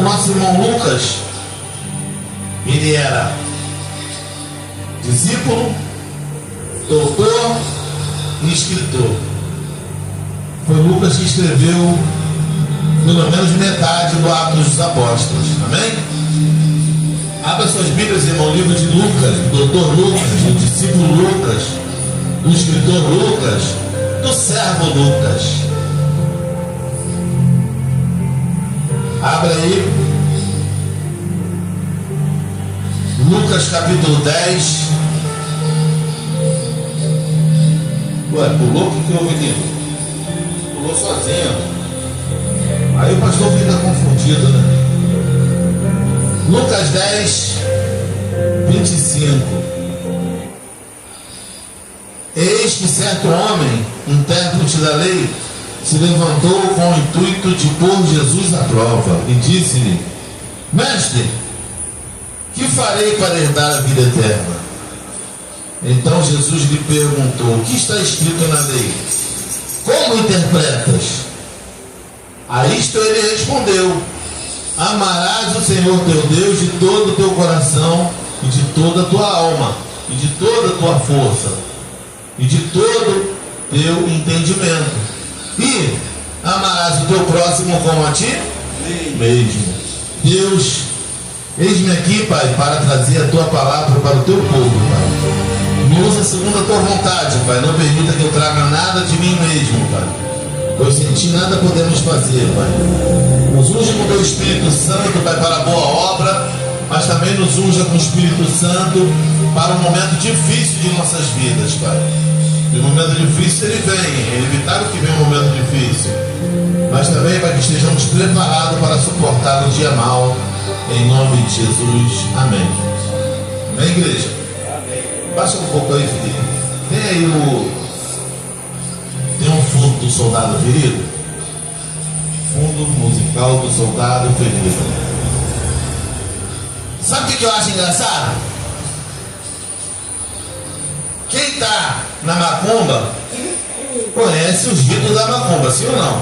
nosso irmão Lucas, ele era discípulo, doutor e escritor. Foi Lucas que escreveu pelo menos metade do Atos dos Apóstolos. Amém? Abra suas Bíblias, irmão, livro de Lucas, do doutor Lucas, do discípulo Lucas, do escritor Lucas, do servo Lucas. Abra aí. Lucas capítulo 10. Ué, pulou? O que houve, menino? Pulou sozinho. Aí o pastor fica confundido, né? Lucas 10, 25. Eis que certo homem, intérprete da lei, se levantou com o intuito de pôr Jesus à prova e disse-lhe: Mestre, que farei para herdar a vida eterna? Então Jesus lhe perguntou: o que está escrito na lei? Como interpretas? A isto ele respondeu: amarás o Senhor teu Deus de todo o teu coração e de toda a tua alma e de toda a tua força e de todo teu entendimento, e amarás o teu próximo como a ti mesmo. Deus, eis-me aqui, Pai, para trazer a tua palavra para o teu povo, Pai. Me usa segundo a tua vontade, Pai. Não permita que eu traga nada de mim mesmo, Pai, pois sem ti nada podemos fazer, Pai. Nos unja com o teu Espírito Santo, Pai, para a boa obra, mas também nos unja com o Espírito Santo para um momento difícil de nossas vidas, Pai. E o momento difícil ele vem, é inevitável que venha um momento difícil, mas também para que estejamos preparados para suportar o dia mau, em nome de Jesus. Amém. Amém, igreja? Amém. Baixa um pouco aí, Felipe. Tem aí tem um fundo do soldado ferido? Fundo musical do soldado ferido. Sabe o que eu acho engraçado? Quem está na macumba conhece os ritos da macumba, sim ou não?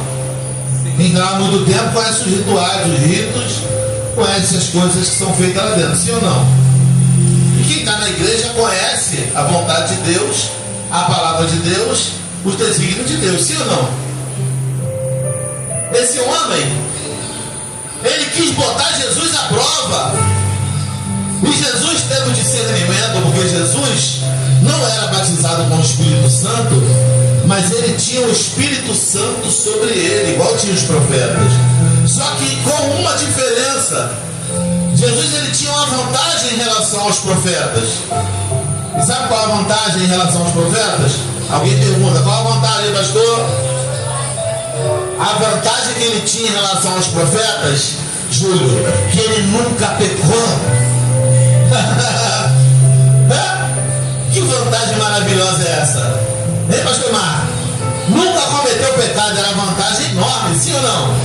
Quem está há muito tempo conhece os rituais, os ritos, conhece as coisas que são feitas lá dentro, sim ou não? E quem está na igreja conhece a vontade de Deus, a palavra de Deus, os desígnios de Deus, sim ou não? Esse homem, ele quis botar Jesus à prova, e Jesus teve o discernimento, porque Jesus não era batizado com o Espírito Santo, mas ele tinha o Espírito Santo sobre ele, igual tinha os profetas. Só que com uma diferença: Jesus ele tinha uma vantagem em relação aos profetas. E sabe qual a vantagem em relação aos profetas? Alguém pergunta: qual a vantagem, pastor? A vantagem que ele tinha em relação aos profetas, Júlio, que ele nunca pecou. Que vantagem maravilhosa é essa? Hein, pastor Marcos? Nunca cometeu pecado, era vantagem enorme, sim ou não?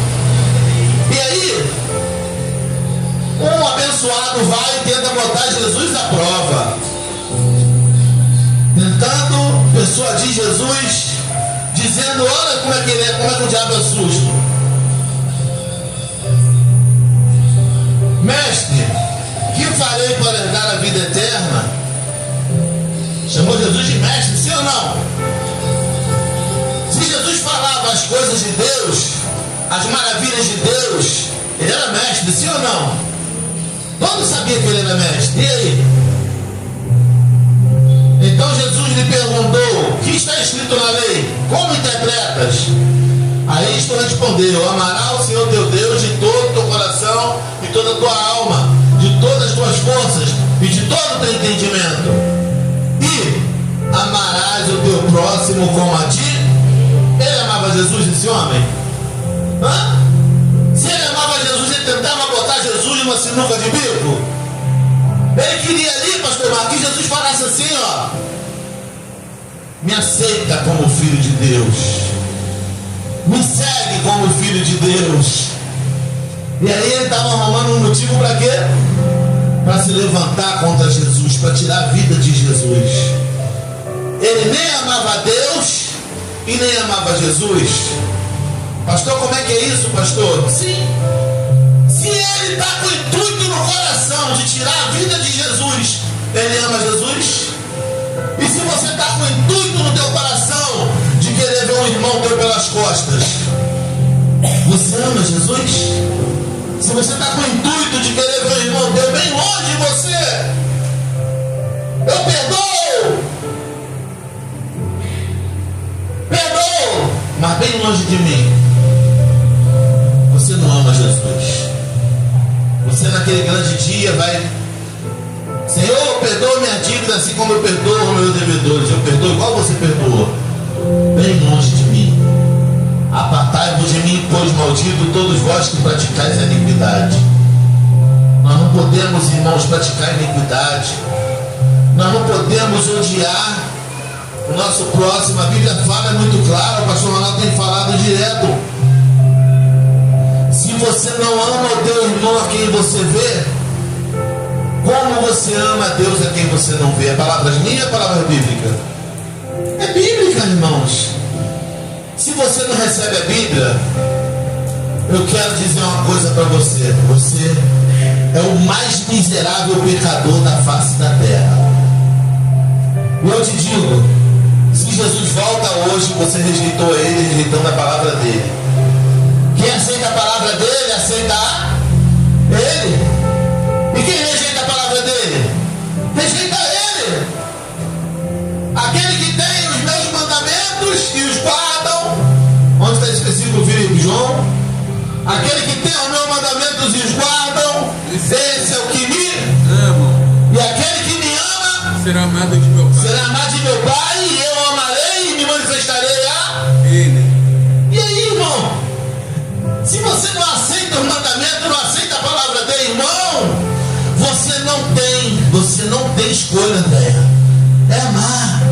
E aí, um abençoado vai e tenta botar Jesus à prova, tentando persuadir Jesus, dizendo: olha como é que ele é, como é que o diabo é sujo. Mestre, que farei para herdar a vida eterna? Chamou Jesus de mestre, sim ou não? Se Jesus falava as coisas de Deus, as maravilhas de Deus, ele era mestre, sim ou não? Todo sabia que ele era mestre. E aí? Então Jesus lhe perguntou: o que está escrito na lei? Como interpretas? Aí isto respondeu: amarás o Senhor teu Deus de todo o teu coração e toda a tua alma, de todas as tuas forças e de todo o teu entendimento. E amarás o teu próximo como a ti. Ele amava Jesus, esse homem? Hã? Se ele amava Jesus, ele tentava botar Jesus numa sinuca de bico. Ele queria ali, pastor Marcos, que Jesus falasse assim: ó, me aceita como filho de Deus, me segue como filho de Deus. E aí ele estava arrumando um motivo para quê? Para se levantar contra Jesus, para tirar a vida de Jesus. Ele nem amava Deus e nem amava Jesus. Pastor, como é que é isso, pastor? Sim. Se ele está com o intuito no coração de tirar a vida de Jesus, ele ama Jesus? E se você está com o intuito no teu coração de querer ver um irmão teu pelas costas, você ama Jesus? Se você está com o intuito de querer ver um irmão teu bem longe de você, eu perdoo, mas bem longe de mim, você não ama Jesus. Você naquele grande dia vai: Senhor, perdoa minha dívida assim como eu perdoo meus devedores. Eu perdoo igual você perdoou. Bem longe de mim. Apartai-vos de mim, pois maldito todos vós que praticais a iniquidade. Nós não podemos, irmãos, praticar iniquidade. Nós não podemos odiar o nosso próximo. A Bíblia fala, é muito claro, o pastor Ronaldo tem falado direto. Se você não ama o teu irmão a quem você vê, como você ama a Deus a quem você não vê? É palavras minhas ou é palavra bíblica? É bíblica, irmãos. Se você não recebe a Bíblia, eu quero dizer uma coisa para você: você é o mais miserável pecador da face da terra. E eu te digo, se Jesus volta hoje, você rejeitou ele, rejeitando a palavra dele. Quem aceita a palavra dele, aceita ele. E quem rejeita a palavra dele, rejeita ele. Aquele que tem os meus mandamentos e os guardam. Onde está esse versículo, Filipe, João? Aquele que tem os meus mandamentos e os guardam, esse é o que me ama. E aquele que me ama será amado de meu Pai. Será amado de meu Pai, e eu amarei e me manifestarei a ele. E aí, irmão? Se você não aceita o mandamento, não aceita a palavra dele, irmão, você não tem escolha, André. É amar.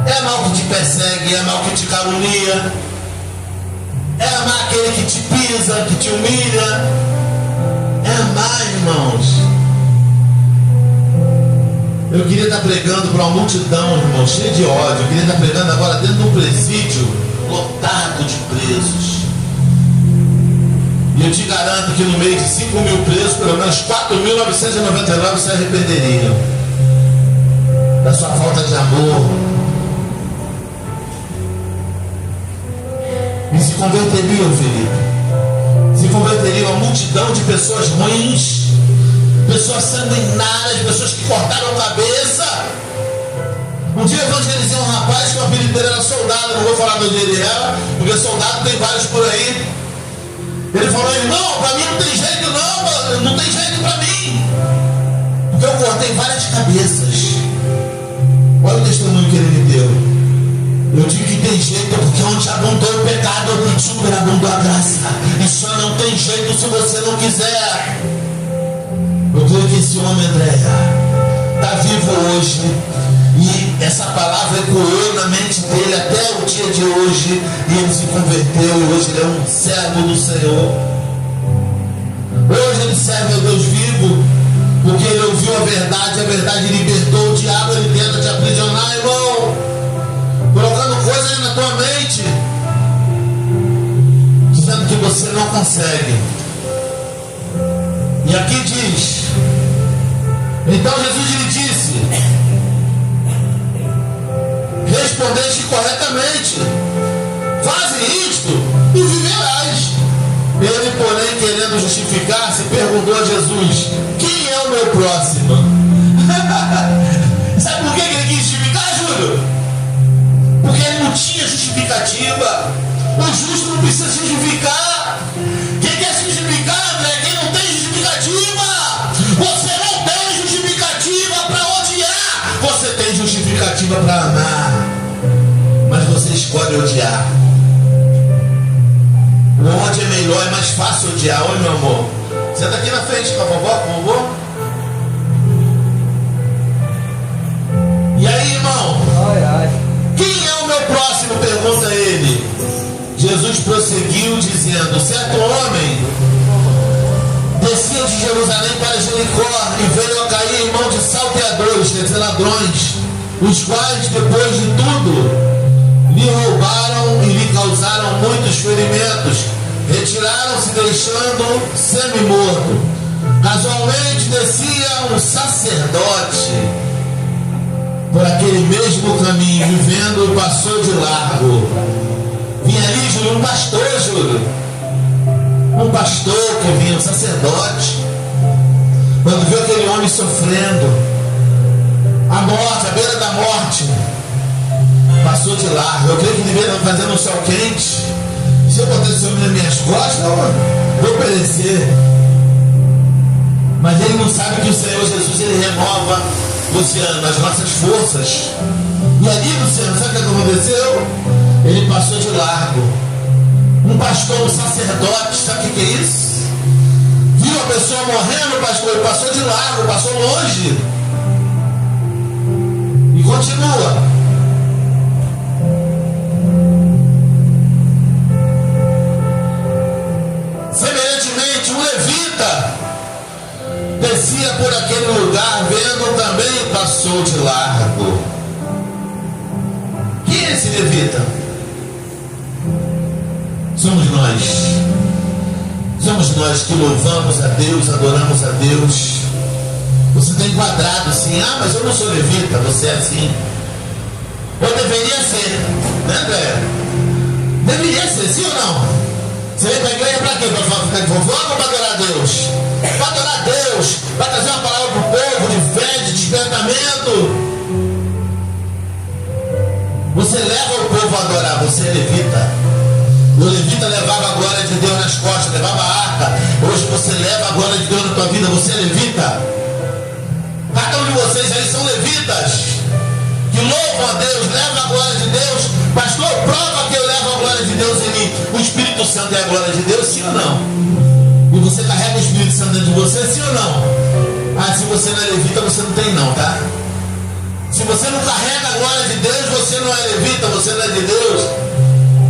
É amar o que te persegue, é amar o que te calunia, é amar aquele que te pisa, que te humilha. É amar, irmãos. Eu queria estar pregando para uma multidão, irmão, cheia de ódio. Eu queria estar pregando agora dentro de um presídio lotado de presos. E eu te garanto que no meio de 5 mil presos, pelo menos 4.999 se arrependeriam da sua falta de amor e se converteriam, Felipe. Se converteriam a multidão de pessoas ruins, pessoas sanguinárias, pessoas que cortaram a cabeça. Um dia eu evangelizei um rapaz que o apelido dele era Soldado. Não vou falar de onde ele era, porque soldado tem vários por aí. Ele falou: irmão, para mim não tem jeito não tem jeito para mim, porque eu cortei várias cabeças. Olha o testemunho que ele me deu. Eu digo que tem jeito porque onde abundou o pecado, superabundou a graça. E só não tem jeito se você não quiser. Eu creio que esse homem, Andréia, está vivo hoje. E essa palavra ecoou na mente dele até o dia de hoje. E ele se converteu. E hoje ele é um servo do Senhor. Hoje ele serve ao Deus vivo, porque ele ouviu a verdade libertou. O diabo, ele tenta te aprisionar, irmão, colocando coisas na tua mente, dizendo que você não consegue. E aqui diz: então Jesus lhe disse: respondeste corretamente, faze isto e viverás. Ele, porém, querendo justificar-se, perguntou a Jesus: quem é o meu próximo? Sabe por que ele quis justificar, Júlio? Porque ele não tinha justificativa. O justo não precisa se justificar. Quem quer se justificar, André? Quem não tem justificativa. Você não tem justificativa para odiar. Você tem justificativa para amar, mas você escolhe odiar. O ódio é melhor, é mais fácil odiar. Oi, meu amor, senta aqui na frente com a vovó, por favor. E aí, irmão? Quem é o meu próximo? Pergunta ele. Jesus prosseguiu dizendo: certo homem descia de Jerusalém para Jericó e veio a cair em mão de salteadores, quer dizer, ladrões, os quais, depois de tudo, lhe roubaram e lhe causaram muitos ferimentos. Retiraram-se, deixando semi-morto. Casualmente descia um sacerdote por aquele mesmo caminho, vivendo, e passou de largo. Vinha ali, Júlio, um pastor, Júlio. Um pastor que vinha, um sacerdote. Quando viu aquele homem sofrendo, a morte, à beira da morte, passou de largo. Eu creio que ele veio fazendo um sol quente. Se eu botar esse homem nas minhas costas, eu vou perecer. Mas ele não sabe que o Senhor Jesus, ele renova, Luciano, as nossas forças. E ali, Luciano, sabe o que aconteceu? Ele passou de largo. Um pastor, um sacerdote, sabe o que é isso? Viu a pessoa morrendo, pastor, ele passou de largo, passou longe. E continua. Semelhantemente, um levita descia por aquele lugar, vendo, também passou de largo. Quem é esse levita? Somos nós. Somos nós que louvamos a Deus, adoramos a Deus. Você está enquadrado assim: ah, mas eu não sou levita. Você é assim. Ou deveria ser, né, André? Deveria ser, sim ou não? Você vem para a igreja para quê? Para ficar de fofoca ou para adorar a Deus? Para adorar a Deus, para trazer uma palavra para o povo de fé, de despertamento. Você leva o povo a adorar, você é levita. O levita levava a glória de Deus nas costas, levava a arca. Hoje você leva a glória de Deus na tua vida, você é levita. Cada um de vocês aí são levitas, que louvam a Deus, levam a glória de Deus. Pastor, prova que eu levo a glória de Deus em mim. O Espírito Santo é a glória de Deus, sim ou não? E você carrega o Espírito Santo dentro de você, sim ou não? Ah, se você não é levita, você não tem não, tá? Se você não carrega a glória de Deus, você não é levita, você não é de Deus.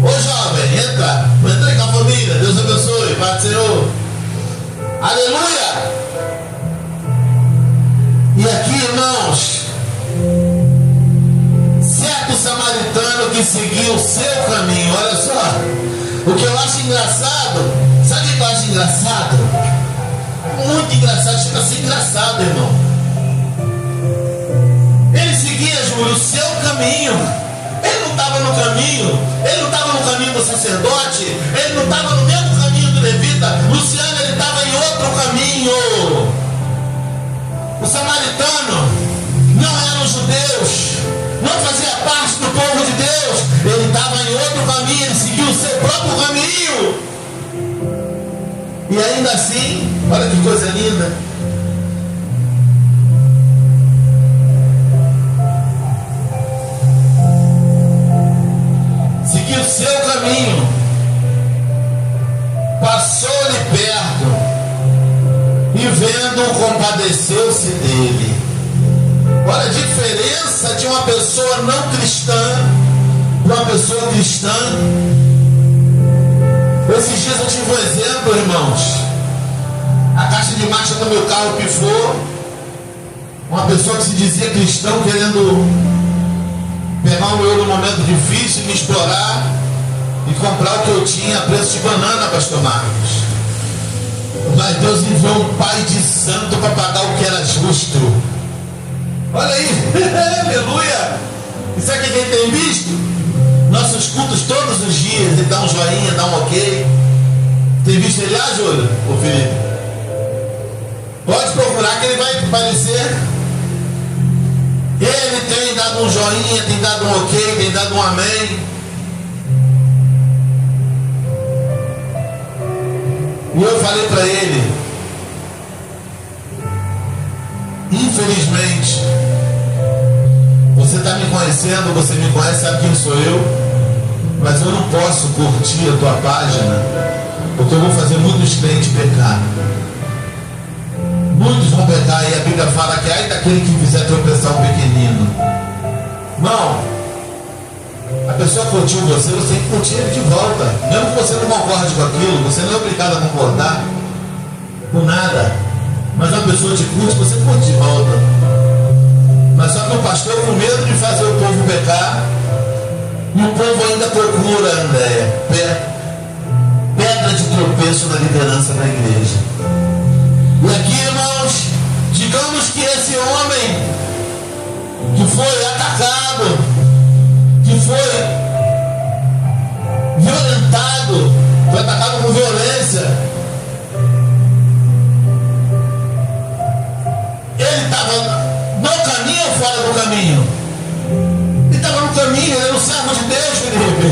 Ô jovem, entra aí com a família, Deus abençoe, Pai do Senhor. Aleluia! E aqui, irmãos, certo samaritano que seguiu o seu caminho. Olha só, o que eu acho engraçado, sabe o que eu acho engraçado? Muito engraçado, chega a ser engraçado, irmão. Ele seguia, Júlio, o seu caminho. Ele não estava no caminho, ele não estava no caminho do sacerdote, ele não estava no mesmo caminho do levita. Luciano, ele estava em outro caminho. O samaritano não eram judeus, não fazia parte do povo de Deus. Ele estava em outro caminho, ele seguiu o seu próprio caminho. E ainda assim, olha que coisa linda. Seguiu o seu caminho, passou-lhe perto e vendo, compadeceu-se dele. Olha a diferença de uma pessoa não cristã para uma pessoa cristã. Esses dias eu tive um exemplo, irmãos. A caixa de marcha do meu carro pifou. Uma pessoa que se dizia cristão querendo pegar o meu no momento difícil, me explorar e comprar o que eu tinha a preço de banana, pastor Marcos. Mas Deus enviou um pai de santo para pagar o que era justo. Olha aí, aleluia. E sabe o que ele tem visto? Nossos cultos todos os dias, ele dá um joinha, dá um ok. Tem visto ele lá, Júlio? Ô Felipe, pode procurar que ele vai aparecer. Ele tem dado um joinha, tem dado um ok, tem dado um amém. E eu falei para ele: infelizmente, você está me conhecendo, você me conhece, sabe quem sou eu, mas eu não posso curtir a tua página, porque eu vou fazer muitos crentes pecar. Muitos vão pecar, e a Bíblia fala que ai daquele que fizer tropeçar um pequenino. Não, a pessoa curtiu você, você tem que curtir ele de volta. Mesmo que você não concorde com aquilo, você não é obrigado a concordar com nada. Mas uma pessoa te curte, você curte de volta. Mas só que o pastor, com medo de fazer o povo pecar, e o povo ainda procura, Andréia, pedra de tropeço na liderança da igreja. E aqui, irmão, Digamos que esse homem que foi atacado, que foi violentado, foi atacado com violência, ele estava no caminho ou fora do caminho? Ele estava no caminho, ele era um servo de Deus, Felipe.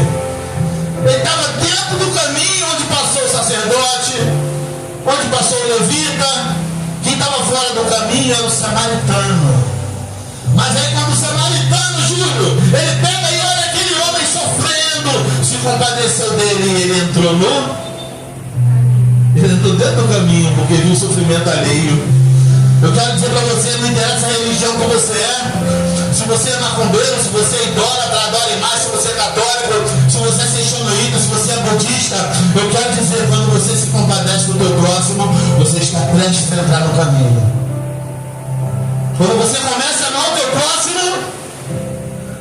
Ele estava dentro do caminho onde passou o sacerdote, onde passou o levita. Quem estava fora do caminho era o samaritano. Mas aí quando o samaritano, Júlio, ele pega e olha aquele homem sofrendo, se compadeceu dele e ele entrou dentro do caminho, porque viu o sofrimento alheio. Eu quero dizer para você, não interessa a religião que você é, se você é macumbeiro, se você é idólatra, adora imagem, se você é católico, se você é seixonoíta, se você é budista, eu quero dizer, quando você se compadece do teu próximo, você está prestes a entrar no caminho. Quando você começa a amar o teu próximo,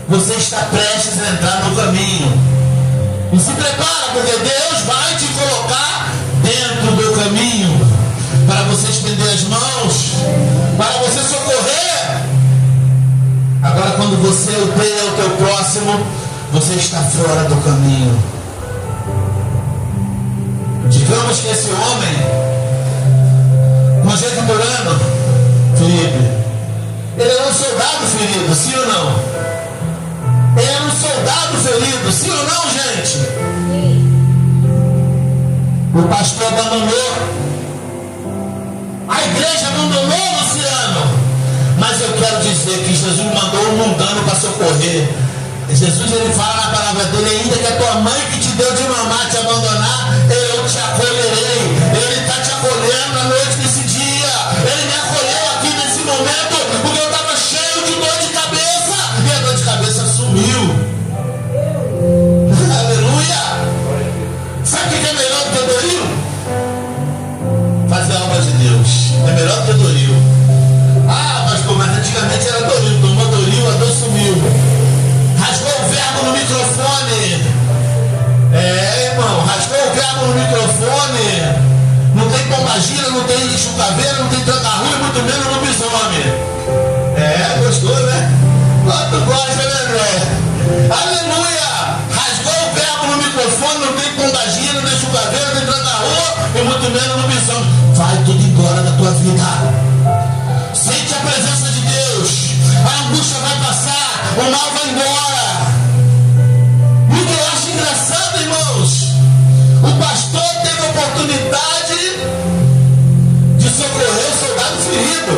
você está prestes a entrar no caminho. E se prepara, porque Deus vai te colocar dentro do caminho, para você estender as mãos, para você socorrer. Agora, quando você odeia o teu próximo, você está fora do caminho. Digamos que esse homem, conjecturando, Felipe, ele era um soldado ferido, sim ou não? Ele era um soldado ferido, sim ou não, gente? O pastor abandonou, a igreja abandonou, Luciano. Mas eu quero dizer que Jesus mandou um mundano para socorrer. Jesus, ele fala na palavra dele, ainda que a tua mãe que te deu de mamar te abandonar, eu te acolherei. Ele está te acolhendo à noite desse dia. Ele me acolheu aqui nesse momento, porque eu estava cheio de dor de cabeça, e a dor de cabeça sumiu. Aleluia! Sabe o que é melhor do que Doril? Fazer a obra de Deus. É melhor do que Doril. Ah, pastor, mas antigamente era Doril. Tomou Doril, a dor sumiu. Rasgou o verbo no microfone. Irmão, rasgou o verbo no microfone. Não tem pombagira, não tem chucaveira, não tem tranca-rua, muito menos lobisomem. Gostou, né? Quanto gosta, né, André? Aleluia! Rasgou o verbo no microfone, não tem pombagira, não tem chucaveira, não tem tranca-rua, e muito menos lobisomem. Vai tudo embora da tua vida. Sente a presença de Deus. A angústia vai passar, o mal vai embora. E o que eu acho engraçado, irmãos, o pastor teve a oportunidade de socorrer o soldado ferido.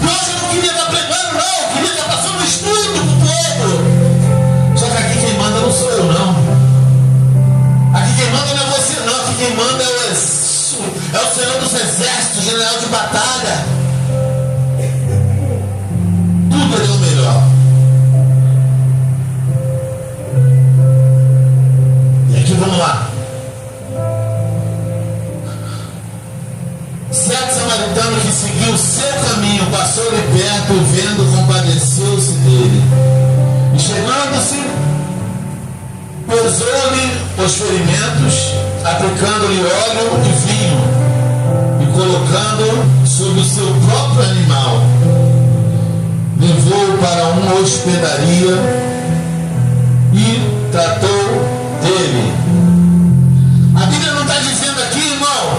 E hoje eu não queria estar pregando, não. Eu queria estar passando um estudo para o povo. Só que aqui quem manda não sou eu, não. Aqui quem manda não é você, não. Aqui quem manda é o Senhor dos Exércitos, general de batalha. Tudo é o melhor. E aqui vamos lá. Certo samaritano que seguiu o seu caminho, passou-lhe perto, vendo, compadeceu-se dele. E chegando-se, pesou-lhe os ferimentos, aplicando-lhe óleo e vinho, e colocando sobre o seu próprio animal, levou-o para uma hospedaria e tratou dele. A Bíblia não está dizendo aqui, irmão,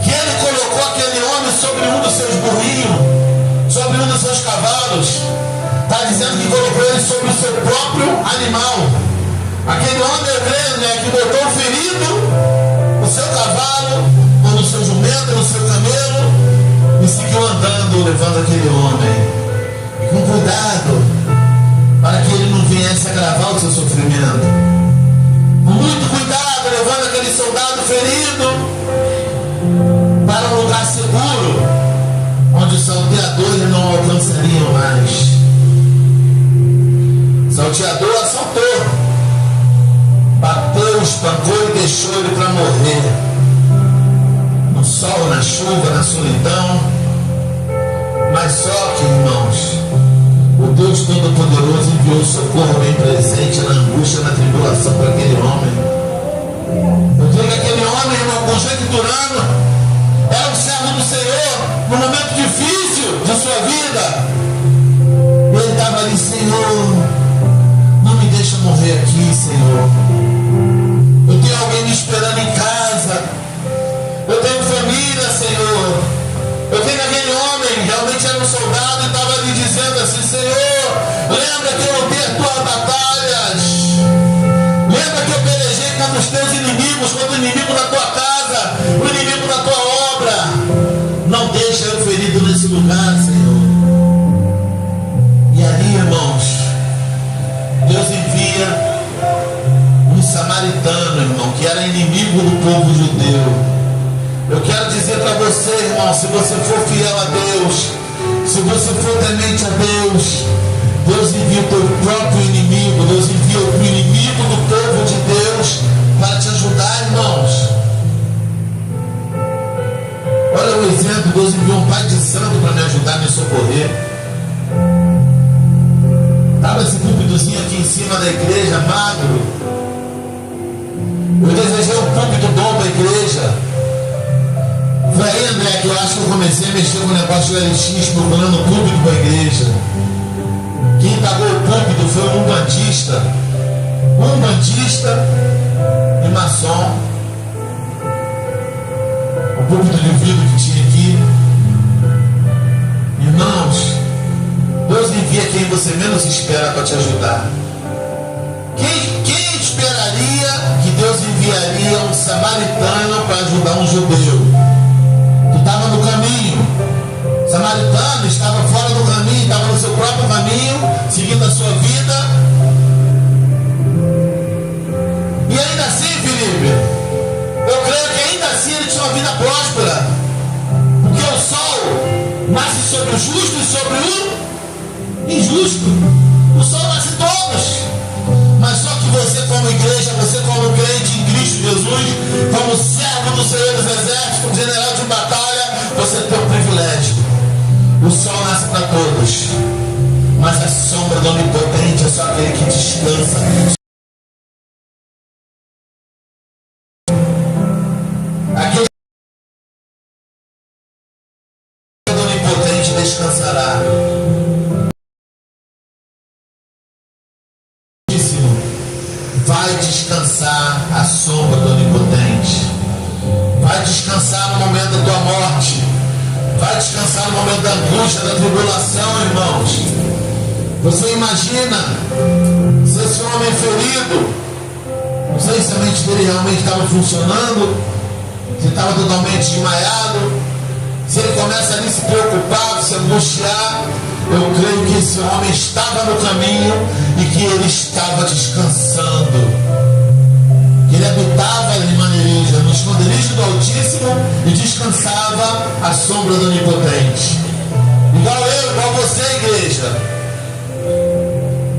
que ele colocou aquele homem sobre um dos seus burrinhos, sobre um dos seus cavalos. Está dizendo que colocou ele sobre o seu próprio animal. Aquele homem, eu creio, né, que botou o ferido no seu cavalo, ou no seu jumento, no seu camelo, e seguiu andando, levando aquele homem. E com cuidado, para que ele não viesse agravar o seu sofrimento. Com muito cuidado, levando aquele soldado ferido para um lugar seguro, onde os salteadores não alcançariam mais. O salteador assaltou, bateu, espancou e deixou ele para morrer. No sol, na chuva, na solidão. Mas só que, irmãos, o Deus Todo-Poderoso enviou socorro bem presente na angústia, na tribulação para aquele homem. Eu digo que aquele homem, irmão, conjecturando, era um servo do Senhor, numa sua vida. E ele estava ali: Senhor, não me deixa morrer aqui, Senhor. Eu tenho alguém me esperando em casa. Eu tenho família, Senhor. Eu tenho aquele homem, realmente era um soldado, e estava ali dizendo assim: Senhor, lembra que eu lutei as tuas batalhas. Lembra que eu pelejei contra os teus inimigos, contra o inimigo da tua casa, o inimigo da tua obra. Não deixa eu ferido nesse lugar, Senhor. E ali, irmãos, Deus envia um samaritano, irmão, que era inimigo do povo judeu. Eu quero dizer para você, irmão, se você for fiel a Deus, se você for temente a Deus, Deus envia o teu próprio inimigo, Deus envia o inimigo do povo de Deus para te ajudar, irmãos. Olha o exemplo: Deus enviou um pai de santo para me ajudar a me socorrer. Estava esse púlpitozinho aqui em cima da igreja, magro. Eu desejei um púlpito bom para a igreja. Foi aí, André, que eu acho que eu comecei a mexer com o negócio do LX, procurando púlpito para a igreja. Quem pagou o púlpito foi um bandista e maçom. O púlpito de vidro que tinha aqui. Irmãos, Deus envia quem você menos espera para te ajudar. Quem esperaria que Deus enviaria um samaritano para ajudar um judeu? Tu estava no caminho. O samaritano estava fora do caminho, estava no seu próprio caminho, seguindo a sua vida. E ainda assim, Felipe, eu creio que ainda assim ele tinha uma vida próspera. Porque o sol nasce sobre o justo e sobre o injusto. O sol nasce todos. Mas só que você, como igreja, você como crente em Cristo Jesus, como servo do Senhor dos Exércitos, como general de batalha, você tem um privilégio. O sol nasce para todos, mas a sombra do Onipotente é só aquele que descansa. Aquele do Onipotente descansará. Vai descansar a sombra do Onipotente. Vai descansar no momento da tua morte. Vai descansar no momento da angústia, da tribulação, irmãos. Você imagina se esse homem ferido, não sei se a mente dele realmente estava funcionando, se estava totalmente desmaiado, se ele começa ali a se preocupar, se angustiar. Eu creio que esse homem estava no caminho e que ele estava descansando. Que ele habitava em maneirija, no esconderijo do Altíssimo, e descansava à sombra do Onipotente. Igual eu, igual você, igreja.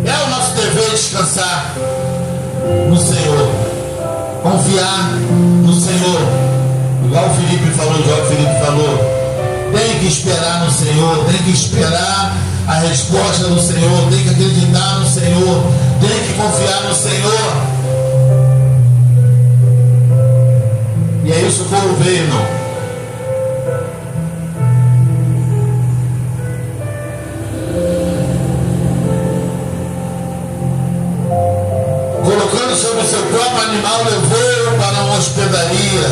É o nosso dever descansar no Senhor. Confiar no Senhor. Igual o Felipe falou, igual o Felipe falou. Tem que esperar no Senhor, tem que esperar a resposta do Senhor, tem que acreditar no Senhor, tem que confiar no Senhor. E aí o socorro veio, irmão. Colocando sobre o seu próprio animal, levou-o para uma hospedaria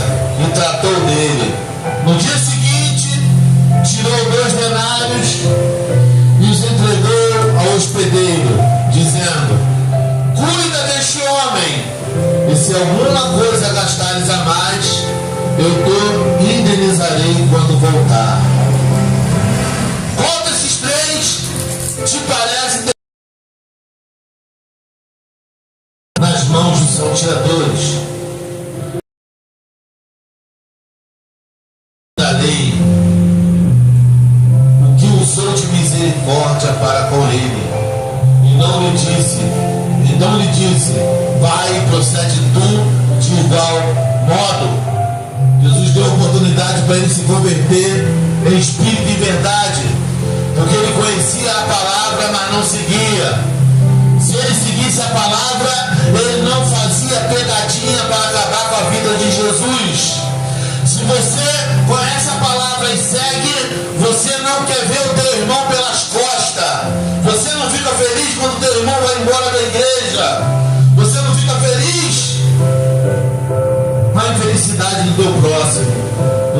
e tratou dele. No dia seguinte, tirou 2 denários e os entregou ao hospedeiro, dizendo: cuida deste homem, e se alguma coisa gastares a mais, eu te indenizarei quando voltar. Qual desses 3 te parece ter nas mãos dos salteadores da lei o que usou de misericórdia para com ele? E não lhe disse, então lhe disse: vai e procede tu de igual modo. Jesus deu oportunidade para ele se converter em espírito e verdade, porque ele conhecia a palavra, mas não seguia. Se ele seguisse a palavra, ele não fazia pegadinha para acabar com a vida de Jesus. Se você conhece a palavra e segue, você não quer ver o teu irmão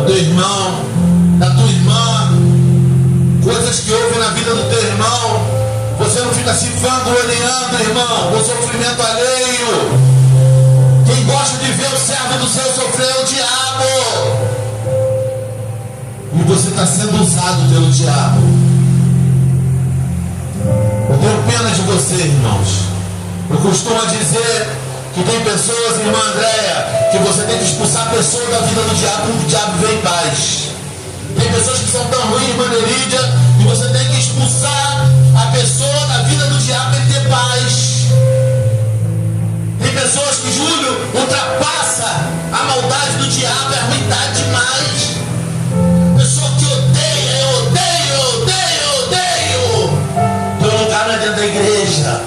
teu irmão, da tua irmã, coisas que houve na vida do teu irmão, você não fica se vangloriando, irmão, com sofrimento alheio. Quem gosta de ver o servo do céu sofrer é o diabo. E você está sendo usado pelo diabo. Eu tenho pena de você, irmãos. Eu costumo dizer que tem pessoas, irmã Andréia, que você tem que expulsar a pessoa da vida do diabo, o diabo vem em paz. Tem pessoas que são tão ruins, irmã Nerídia, que você tem que expulsar a pessoa da vida do diabo e ter paz. Tem pessoas que, Júlio, ultrapassa a maldade do diabo, é ruindade demais. Pessoa que odeia, eu odeio. Teu lugar não é dentro da igreja.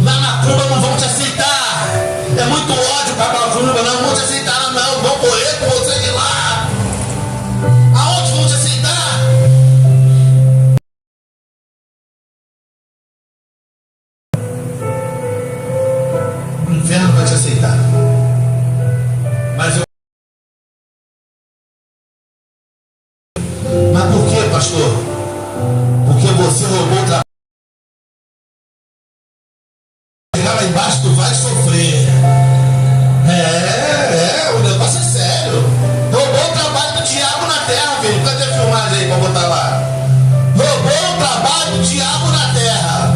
Na macumba não vão te aceitar. É muito ódio para a macumba, não vão te aceitar, não. Vão correr com você de lá. Aonde vão te aceitar? O inferno vai te aceitar. Mas por que, pastor? Porque você roubou o trabalho. Chegar lá embaixo, tu vai sofrer. O negócio é sério. Roubou o trabalho do diabo na terra, filho. Cadê a filmagem aí pra botar lá? Roubou o trabalho do diabo na terra.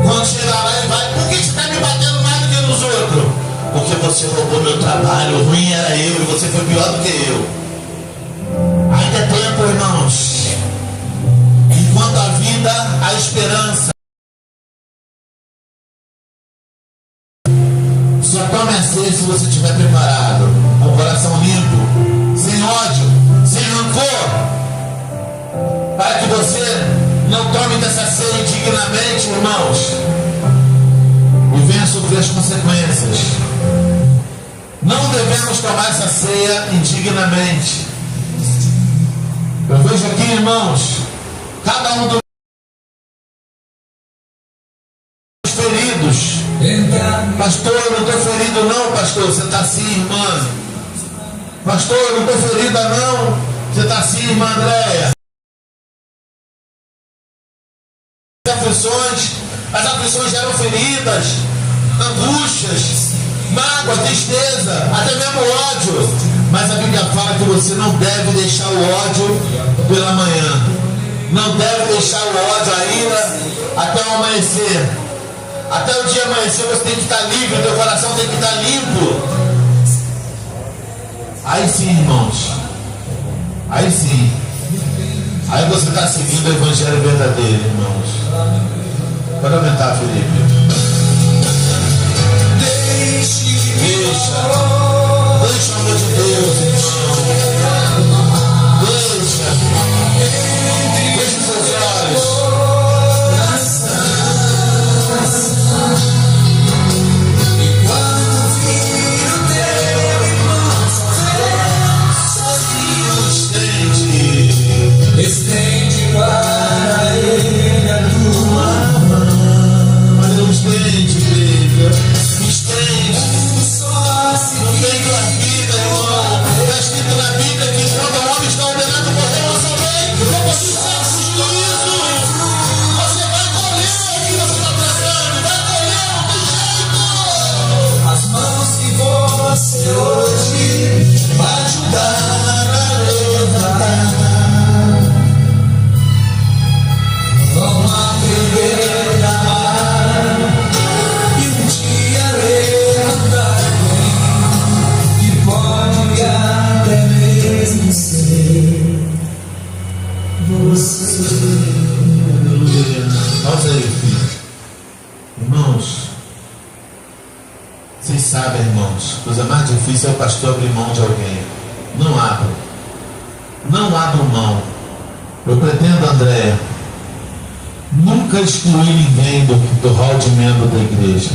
Quando chegar lá, ele vai. Por que você está me batendo mais do que nos outros? Porque você roubou meu trabalho. O ruim era eu e você foi pior do que eu. Ainda é tempo, irmãos. Enquanto a vida, a esperança. Só tome a ceia se você estiver preparado, com o coração limpo, sem ódio, sem rancor, para que você não tome dessa ceia indignamente, irmãos, e venha sofrer as consequências. Não devemos tomar essa ceia indignamente. Eu vejo aqui, irmãos, cada um dos feridos. Pastor, eu não estou ferido não, pastor. Você está assim, irmã. Pastor, eu não estou ferida não. Você está assim, irmã Andréia. As aflições geram feridas, angústias, mágoa, tristeza, até mesmo ódio. Mas a Bíblia fala que você não deve deixar o ódio pela manhã. Não deve deixar o ódio, a ira, até o amanhecer. Até o dia amanhecer você tem que estar livre, teu coração tem que estar limpo. Aí sim, irmãos. Aí sim. Aí você está seguindo o evangelho verdadeiro, irmãos. Pode aumentar, Felipe. Deixa o amor de Deus, irmão. Deixa os seus olhos. Estende para ele a tua mão. Mas não estende, igreja. Estende. Não tem tua vida, irmão. Está escrito na Bíblia que quando o homem está ordenado por Deus, depois do sexo, juízo. Você vai colher o que você está plantando. Vai colher, não tem jeito. As mãos que você hoje vai ajudar a levantar. Vamos aprender a amar e um dia levantar alguém que pode até mesmo ser você. Aleluia. Pausa aí, filho. Irmãos, vocês sabem, irmãos, a coisa mais difícil é o pastor abrir mão de alguém. Não abro. Não abro mão. Eu pretendo, Andréia, nunca excluir ninguém do hall de membro da igreja.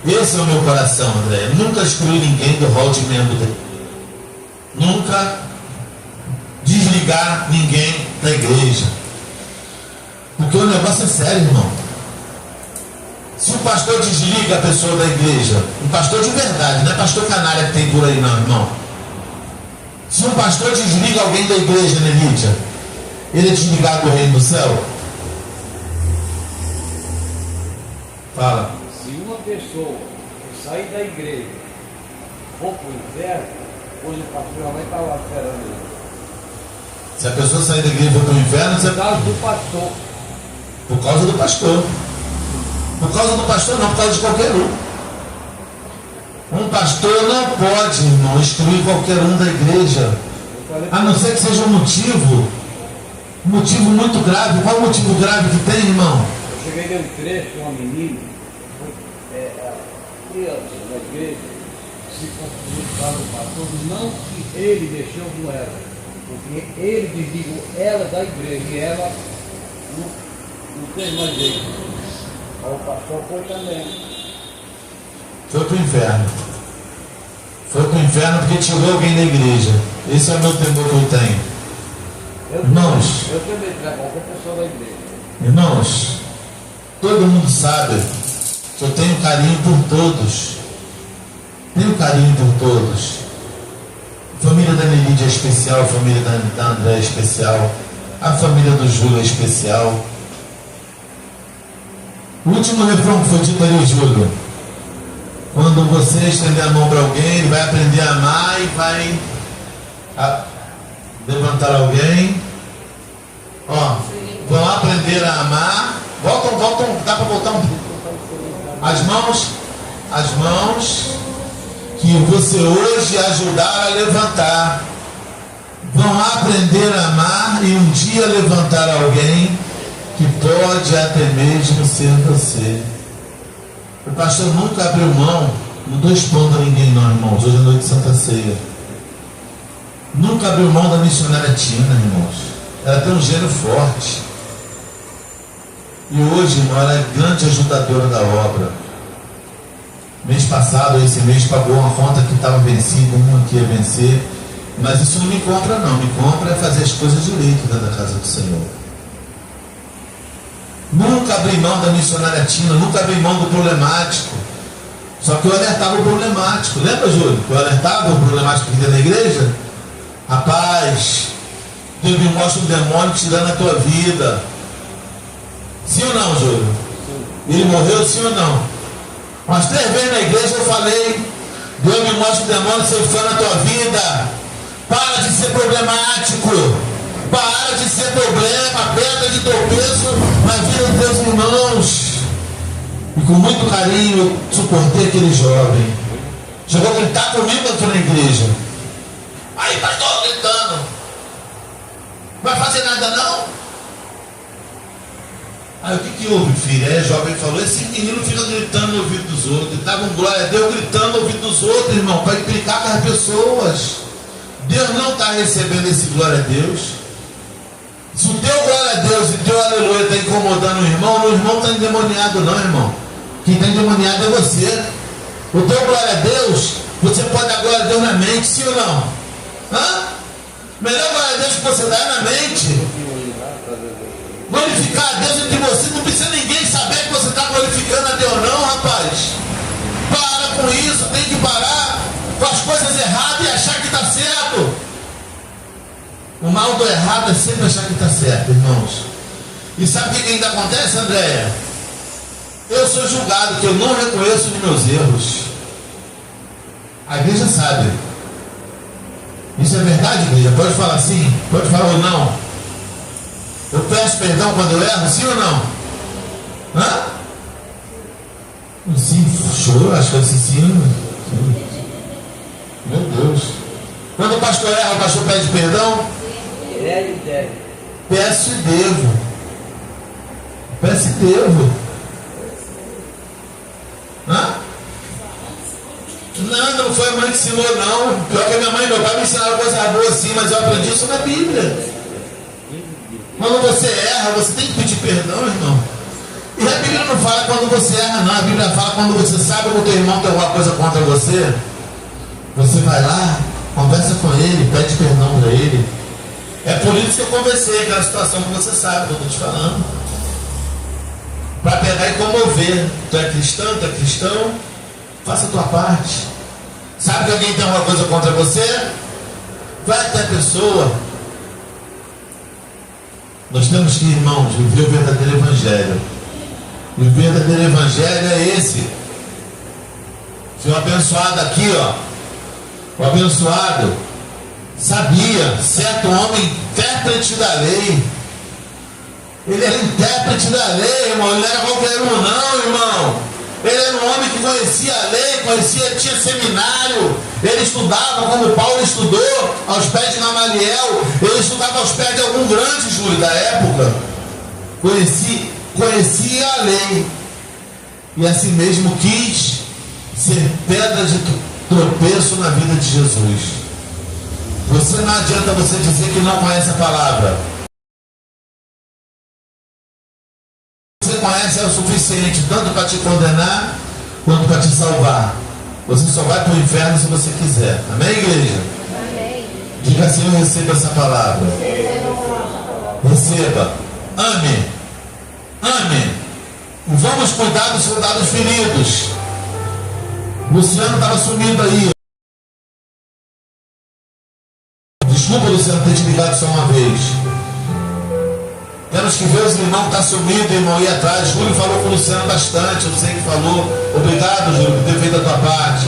Esse é o meu coração, André. Nunca excluir ninguém do hall de membro da igreja. Nunca desligar ninguém da igreja. Porque o negócio é sério, irmão. Se o pastor desliga a pessoa da igreja, um pastor de verdade, não é pastor canalha que tem por aí não, irmão. Se um pastor desliga alguém da igreja, Nelídia, ele é desligado do reino do céu? Fala. Se uma pessoa sair da igreja for para o inferno, hoje o pastor já vai estar lá esperando ele. Se a pessoa sair da igreja e for para o inferno, você... Por causa do pastor. Por causa do pastor. Por causa do pastor não, por causa de qualquer um. Um pastor não pode, irmão, excluir qualquer um da igreja. A não ser que seja um motivo muito grave. Qual o motivo grave que tem, irmão? Eu cheguei de um trecho com uma menina, criança da igreja, se confundiu por causa do pastor, não que ele deixou com ela, porque ele desligou ela da igreja e ela não tem mais jeito. Aí o pastor foi também. Foi para o inferno. Foi para o inferno porque tirou alguém da igreja. Esse é o meu temor que eu tenho. Irmãos, Eu também trago qualquer pessoa da igreja. irmãos, todo mundo sabe que eu tenho carinho por todos. Tenho carinho por todos. A família da Nelídia é especial, a família da André é especial, a família do Júlio é especial. O último refrão que foi dito ali, Júlio: quando você estender a mão para alguém, ele vai aprender a amar e vai levantar alguém. Ó, vão aprender a amar. Voltam, dá para voltar um pouco. As mãos que você hoje ajudar a levantar, vão aprender a amar e um dia levantar alguém que pode até mesmo ser você. O pastor nunca abriu mão, não dou expondo a ninguém não, irmãos, hoje é noite de Santa Ceia. Nunca abriu mão da missionária Tina, irmãos. Ela tem um gênio forte. E hoje, irmão, ela é grande ajudadora da obra. Mês passado, esse mês, pagou uma conta que estava vencida, uma que ia vencer. Mas isso não me compra não, me compra é fazer as coisas direito dentro da casa do Senhor. Nunca abri mão da missionária Tina, nunca abri mão do problemático. Só que eu alertava o problemático. Lembra, Júlio? Eu alertava o problemático aqui dentro da igreja? Rapaz, Deus me mostra um demônio tirando a tua vida. Sim ou não, Júlio? Ele morreu, sim ou não? Umas 3 vezes na igreja eu falei: Deus me mostra um demônio ceifando a tua vida. Para de ser problemático. Para de ser problema, pedra de tropeço na vida dos teus irmãos. E com muito carinho eu suportei aquele jovem. Chegou a gritar comigo aqui na igreja. Aí, pastor, gritando. Vai fazer nada não? Aí, o que houve, filho? Aí, o jovem falou: esse menino fica gritando no ouvido dos outros. Estava um glória a Deus gritando no ouvido dos outros, irmão, para implicar com as pessoas. Deus não está recebendo esse glória a Deus. Se o teu glória a Deus e o teu aleluia está incomodando o irmão não está endemoniado não, irmão. Quem está endemoniado é você. O teu glória a Deus, você pode dar glória a Deus na mente, sim ou não? Hã? Melhor glória a Deus que você dá é na mente. Glorificar a Deus entre você, não precisa ninguém saber que você está glorificando a Deus não, rapaz. Para com isso, tem que parar com as coisas erradas e achar que está certo. O mal do errado é sempre achar que está certo, irmãos. E sabe o que ainda acontece, Andréia? Eu sou julgado, que eu não reconheço os meus erros. A igreja sabe. Isso é verdade, igreja? Pode falar sim, pode falar ou não. Eu peço perdão quando eu erro, sim ou não? Hã? Sim, choro, acho que eu sim. Meu Deus. Quando o pastor erra, o pastor pede perdão? Peço e devo. Peço e devo. Hã? Não foi a mãe que ensinou não. Pior que a minha mãe e meu pai me ensinaram coisa boa assim, mas eu aprendi isso na Bíblia. Quando você erra, você tem que pedir perdão, irmão. E a Bíblia não fala quando você erra não. A Bíblia fala quando você sabe que o teu irmão tem alguma coisa contra você. Você vai lá, conversa com ele, pede perdão para ele. É por isso que eu conversei aquela situação que você sabe que eu estou te falando. Para pegar e comover. Tu é cristão, faça a tua parte. Sabe que alguém tem alguma coisa contra você? Vai até a pessoa. Nós temos que, irmãos, viver o verdadeiro evangelho. E o verdadeiro evangelho é esse. Se o abençoado aqui, ó, o abençoado sabia, certo homem, intérprete da lei. Ele era intérprete da lei, irmão. Ele não era qualquer um, não, irmão. Ele era um homem que conhecia a lei, tinha seminário. Ele estudava como Paulo estudou, aos pés de Gamaliel. Ele estudava aos pés de algum grande júri da época. Conhecia a lei. E assim mesmo quis ser pedra de tropeço na vida de Jesus. Você não adianta você dizer que não conhece a palavra. Você conhece é o suficiente, tanto para te condenar, quanto para te salvar. Você só vai para o inferno se você quiser. Amém, igreja? Amém. Diga assim: eu recebo essa palavra. Receba. Ame. Ame. Vamos cuidar dos soldados feridos. Luciano estava sumindo aí. Desculpa, Luciano, ter te ligado só uma vez. Temos que ver os irmãos que estão sumidos, irmão, ir atrás. Júlio falou com o Luciano bastante, eu sei que falou. Obrigado, Júlio, por ter feito a tua parte.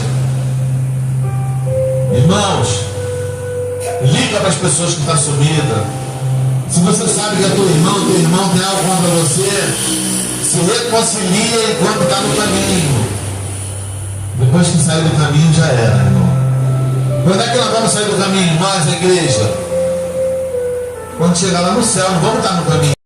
Irmãos, liga para as pessoas que estão sumidas. Se você sabe que é teu irmão tem algo contra você, se reconcilia enquanto está no caminho. Depois que sair do caminho já era, irmão. Quando é que nós vamos sair do caminho? Nós, a igreja. Quando chegar lá no céu, não vamos estar no caminho.